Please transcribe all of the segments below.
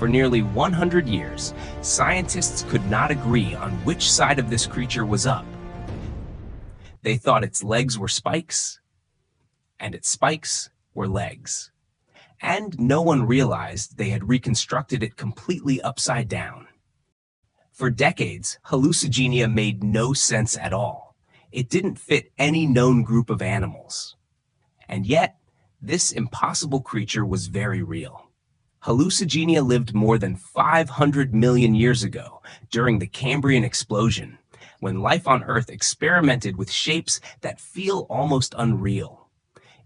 For nearly 100 years, scientists could not agree on which side of this creature was up. They thought its legs were spikes, and its spikes were legs. And no one realized they had reconstructed it completely upside down. For decades, Hallucigenia made no sense at all. It didn't fit any known group of animals. And yet, this impossible creature was very real. Hallucigenia lived more than 500 million years ago during the Cambrian Explosion, when life on Earth experimented with shapes that feel almost unreal.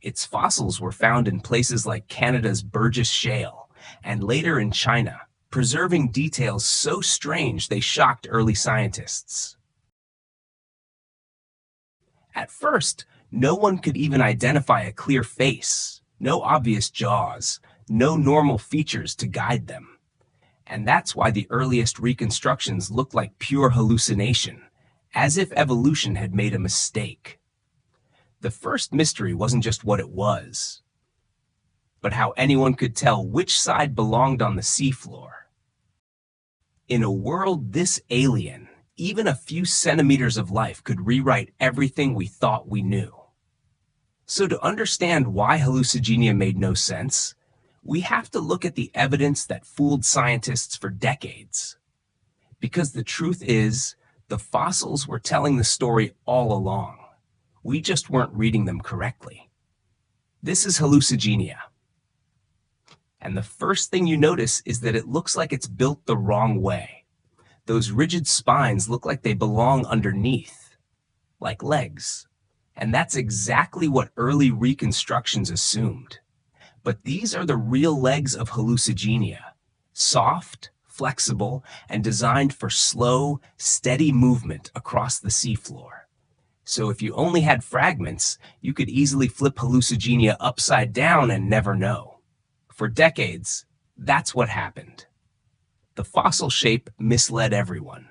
Its fossils were found in places like Canada's Burgess Shale and later in China, preserving details so strange they shocked early scientists. At first, no one could even identify a clear face, no obvious jaws, no normal features to guide them. And that's why the earliest reconstructions looked like pure hallucination, as if evolution had made a mistake. The first mystery wasn't just what it was, but how anyone could tell which side belonged on the seafloor. In a world this alien, even a few centimeters of life could rewrite everything we thought we knew. So to understand why Hallucigenia made no sense, we have to look at the evidence that fooled scientists for decades. Because the truth is, the fossils were telling the story all along. We just weren't reading them correctly. This is Hallucigenia. And the first thing you notice is that it looks like it's built the wrong way. Those rigid spines look like they belong underneath, like legs. And that's exactly what early reconstructions assumed. But these are the real legs of Hallucigenia, soft, flexible, and designed for slow, steady movement across the seafloor. So if you only had fragments, you could easily flip Hallucigenia upside down and never know. For decades, that's what happened. The fossil shape misled everyone.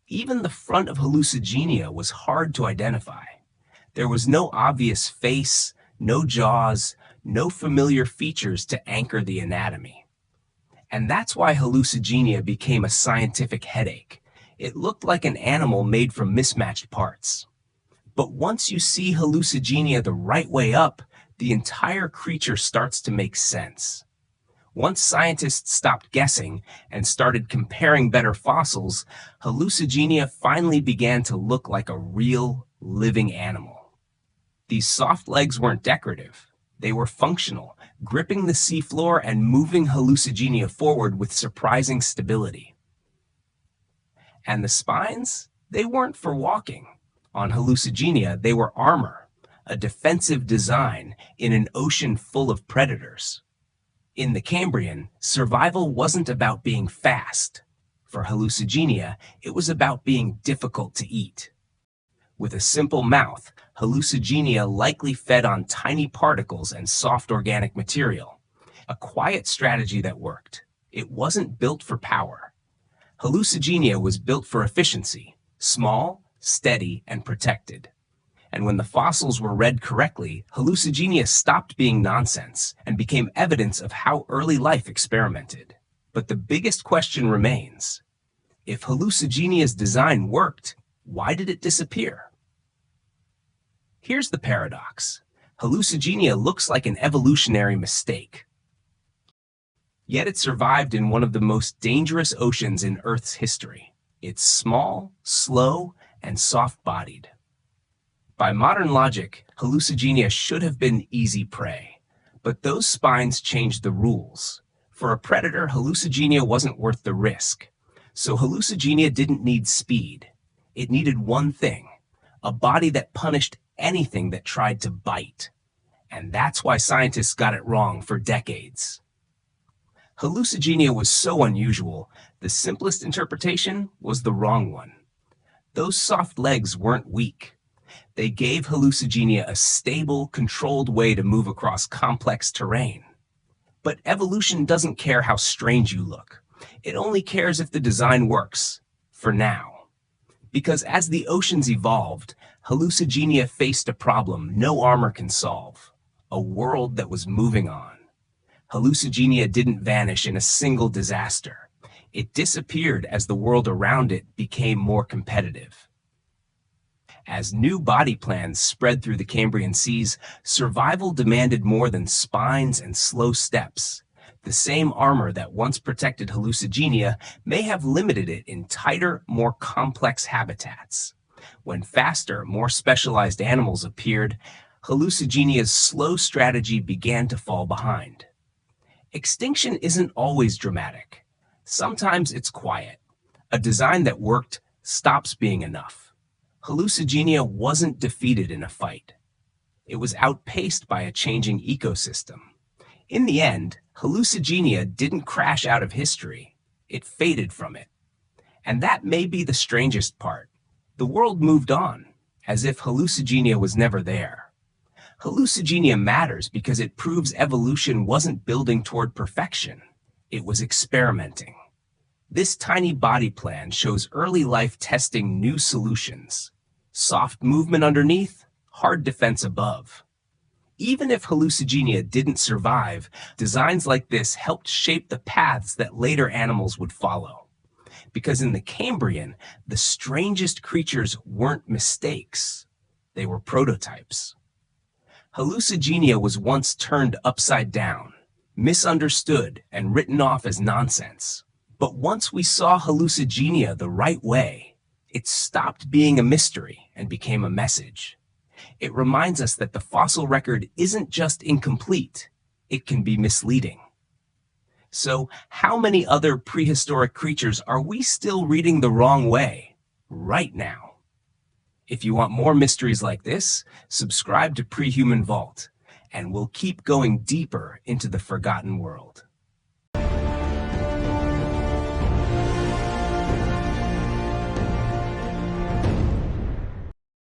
Even the front of Hallucigenia was hard to identify. There was no obvious face, no jaws, no familiar features to anchor the anatomy. And that's why Hallucigenia became a scientific headache. It looked like an animal made from mismatched parts. But once you see Hallucigenia the right way up, the entire creature starts to make sense. Once scientists stopped guessing and started comparing better fossils, Hallucigenia finally began to look like a real, living animal. These soft legs weren't decorative. They were functional, gripping the seafloor and moving Hallucigenia forward with surprising stability. And the spines? They weren't for walking. On Hallucigenia, they were armor, a defensive design in an ocean full of predators. In the Cambrian, survival wasn't about being fast. For Hallucigenia, it was about being difficult to eat. With a simple mouth, Hallucigenia likely fed on tiny particles and soft organic material. A quiet strategy that worked. It wasn't built for power. Hallucigenia was built for efficiency, small, steady, and protected. And when the fossils were read correctly, Hallucigenia stopped being nonsense and became evidence of how early life experimented. But the biggest question remains. If Hallucigenia's design worked, why did it disappear? Here's the paradox. Hallucigenia looks like an evolutionary mistake. Yet it survived in one of the most dangerous oceans in Earth's history. It's small, slow, and soft-bodied. By modern logic, Hallucigenia should have been easy prey. But those spines changed the rules. For a predator, Hallucigenia wasn't worth the risk. So Hallucigenia didn't need speed. It needed one thing, a body that punished anything that tried to bite. And that's why scientists got it wrong for decades. Hallucigenia was so unusual, the simplest interpretation was the wrong one. Those soft legs weren't weak. They gave Hallucigenia a stable, controlled way to move across complex terrain. But evolution doesn't care how strange you look. It only cares if the design works, for now. Because as the oceans evolved, Hallucigenia faced a problem no armor can solve, a world that was moving on. Hallucigenia didn't vanish in a single disaster. It disappeared as the world around it became more competitive. As new body plans spread through the Cambrian seas, survival demanded more than spines and slow steps. The same armor that once protected Hallucigenia may have limited it in tighter, more complex habitats. When faster, more specialized animals appeared, Hallucigenia's slow strategy began to fall behind. Extinction isn't always dramatic. Sometimes it's quiet. A design that worked stops being enough. Hallucigenia wasn't defeated in a fight. It was outpaced by a changing ecosystem. In the end, Hallucigenia didn't crash out of history. It faded from it. And that may be the strangest part. The world moved on, as if Hallucigenia was never there. Hallucigenia matters because it proves evolution wasn't building toward perfection. It was experimenting. This tiny body plan shows early life testing new solutions. Soft movement underneath, hard defense above. Even if Hallucigenia didn't survive, designs like this helped shape the paths that later animals would follow. Because in the Cambrian, the strangest creatures weren't mistakes. They were prototypes. Hallucigenia was once turned upside down, misunderstood, and written off as nonsense. But once we saw Hallucigenia the right way, it stopped being a mystery and became a message. It reminds us that the fossil record isn't just incomplete, it can be misleading. So, how many other prehistoric creatures are we still reading the wrong way right now? If you want more mysteries like this, subscribe to Prehuman Vault, and we'll keep going deeper into the forgotten world.